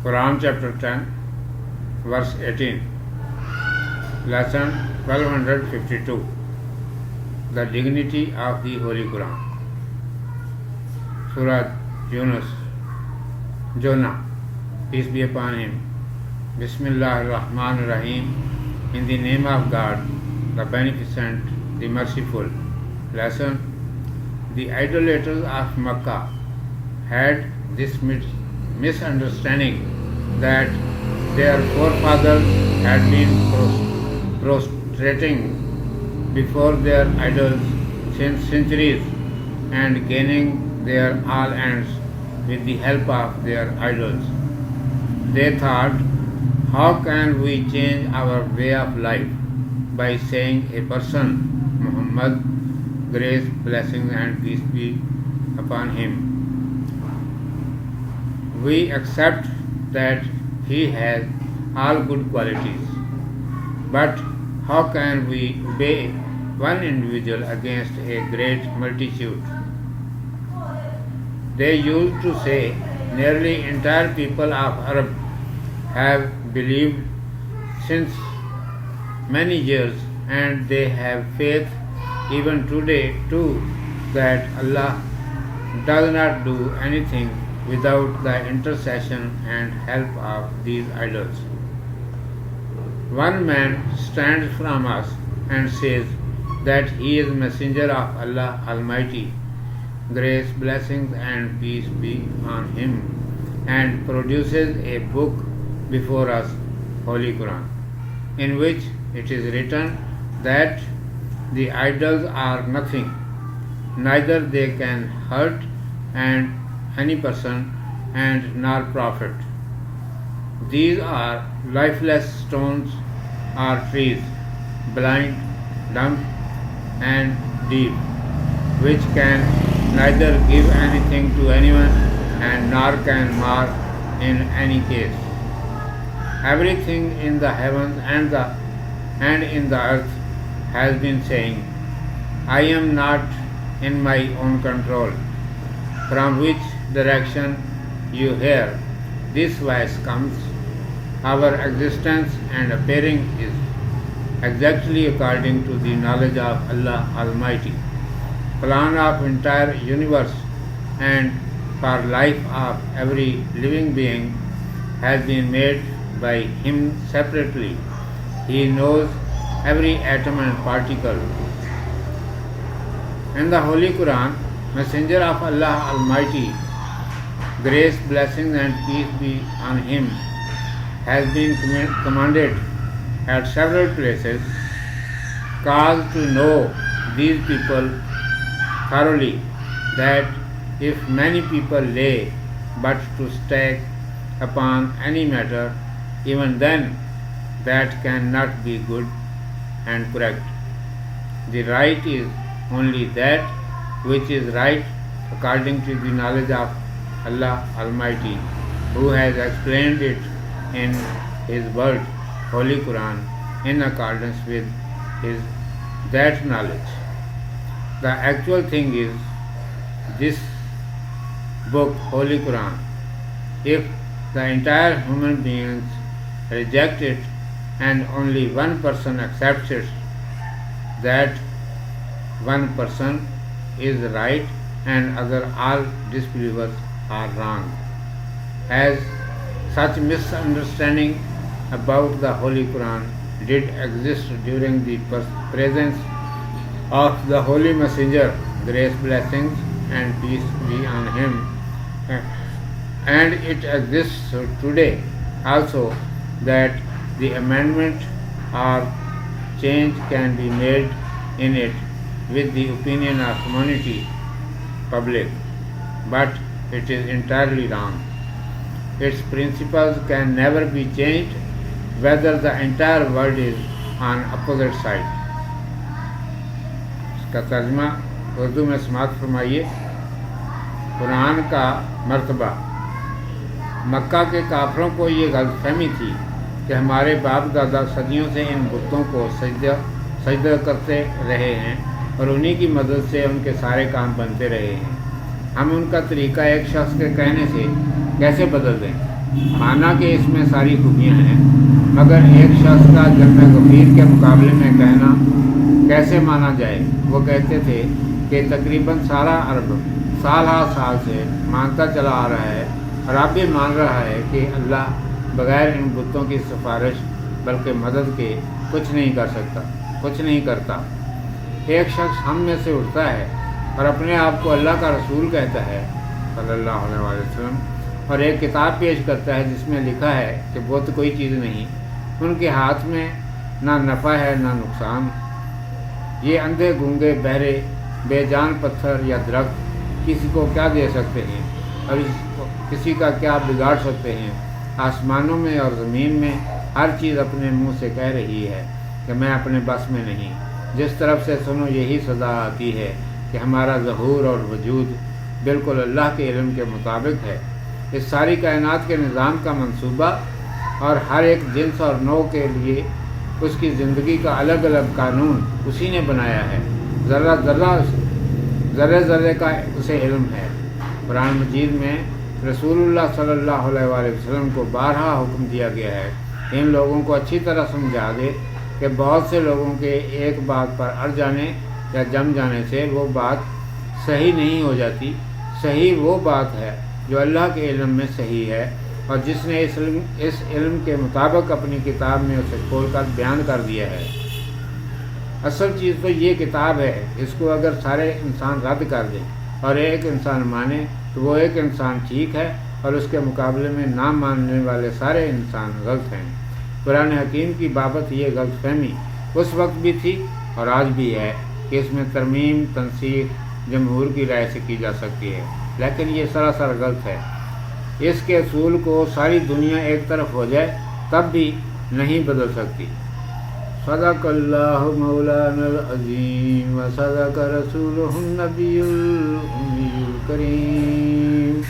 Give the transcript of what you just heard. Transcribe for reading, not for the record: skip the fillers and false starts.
Quran chapter 10, verse 18, lesson 1252, the dignity of the Holy Quran. Surah Jonah, peace be upon him. Bismillah ar-Rahman ar-Rahim, in the name of God, the Beneficent, the Merciful. Lesson: the idolaters of Makkah had this misunderstanding that their forefathers had been prostrating before their idols since centuries and gaining their all ends with the help of their idols. They thought, how can we change our way of life by saying a person, Muhammad, grace, blessings and peace be upon him. We accept that he has all good qualities, but how can we obey one individual against a great multitude? They used to say nearly entire people of Arab have believed since many years, and they have faith even today too that Allah does not do anything without the intercession and help of these idols. One man stands from us and says that he is messenger of Allah Almighty, grace, blessings and peace be on him, and produces a book before us, Holy Quran, in which it is written that the idols are nothing, neither they can hurt any person and nor profit. These are lifeless stones or trees, blind, dumb and deaf, which can neither give anything to anyone and nor can mar in any case. Everything in the heavens and in the earth has been saying, I am not in my own control. From which direction you hear this voice comes, our existence and appearing is exactly according to the knowledge of Allah Almighty. Plan of entire universe and for life of every living being has been made by Him separately. He knows every atom and particle. In the Holy Quran, Messenger of Allah Almighty, grace, blessings and peace be on him, has been commanded at several places, caused to know these people thoroughly, that if many people lay but to stake upon any matter, even then that cannot be good and correct. The right is only that which is right according to the knowledge of Allah Almighty, who has explained it in His word, Holy Quran, in accordance with that knowledge. The actual thing is this book, Holy Quran. If the entire human beings reject it and only one person accepts it, that one person is right and other all disbelievers are wrong. As such misunderstanding about the Holy Quran did exist during the presence of the Holy Messenger, grace, blessings and peace be on him, and it exists today also, that the amendment or change can be made in it with the opinion of community, public, but it is entirely wrong. Its principles can never be changed, whether the entire world is on opposite side. इसका तर्जमा उर्दू में समाप्त फरमाइए। कुरान का मर्तबा। मक्का के काफिरों को ये गलतफहमी थी कि हमारे बाप दादा सदियों से इन बुतों को सजदा करते रहे हैं और उन्हीं की मदद से उनके सारे काम बनते रहे हैं। हम उनका तरीका एक शख्स के कहने से कैसे बदल दें? माना कि इसमें सारी खूबियाँ हैं, मगर एक शख्स का जन्म गफीर के मुकाबले में कहना कैसे माना जाए। वो कहते थे कि तकरीबन सारा अरब साल हा साल से मानता चला आ रहा है और अब भी मान रहा है कि अल्लाह बग़ैर इन बुतों की सिफारिश बल्कि मदद के कुछ नहीं कर सकता, कुछ नहीं करता। एक शख्स हम में से उठता है और अपने आप को अल्लाह का रसूल कहता है सल्लल्लाहु अलैहि वसल्लम, और एक किताब पेश करता है जिसमें लिखा है कि बुत कोई चीज़ नहीं, उनके हाथ में ना नफ़ा है ना नुकसान। ये अंधे गूंगे बहरे बेजान पत्थर या दरख्त किसी को क्या दे सकते हैं और किसी का क्या बिगाड़ सकते हैं। आसमानों में और ज़मीन में हर चीज़ अपने मुंह से कह रही है कि मैं अपने बस में नहीं। जिस तरफ से सुनो यही सदा आती है कि हमारा ज़हूर और वजूद बिल्कुल अल्लाह के इल्म के मुताबिक है। इस सारी कायनात के निज़ाम का मंसूबा और हर एक जिन्स और नौ के लिए उसकी ज़िंदगी का अलग अलग कानून उसी ने बनाया है। ज़र्रे ज़र्रे का उसे इल्म है। कुरान मजीद में रसूलुल्लाह सल्लल्लाहु अलैहि वसल्लम को 12 हुक्म दिया गया है। इन लोगों को अच्छी तरह समझा दे कि बहुत से लोगों के एक बात पर अड़ जाने या जम जाने से वो बात सही नहीं हो जाती। सही वो बात है जो अल्लाह के इल्म में सही है और जिसने इस इल्म के मुताबिक अपनी किताब में उसे खोल कर बयान कर दिया है। असल चीज़ तो ये किताब है। इसको अगर सारे इंसान रद्द कर दें और एक इंसान माने तो वो एक इंसान ठीक है और उसके मुकाबले में ना मानने वाले सारे इंसान गलत हैं। कुरान हकीम की बाबत ये गलत फहमी उस वक्त भी थी और आज भी है कि इसमें तरमीम तनसीख जमहूर की राय से की जा सकती है, लेकिन ये सरासर गलत है। इसके असूल को सारी दुनिया एक तरफ हो जाए तब भी नहीं बदल सकती। सदक़ल्लाहु मौलानल अज़ीम व सदक़ रसूलुहुन नबियुल उम्मियुल करीम।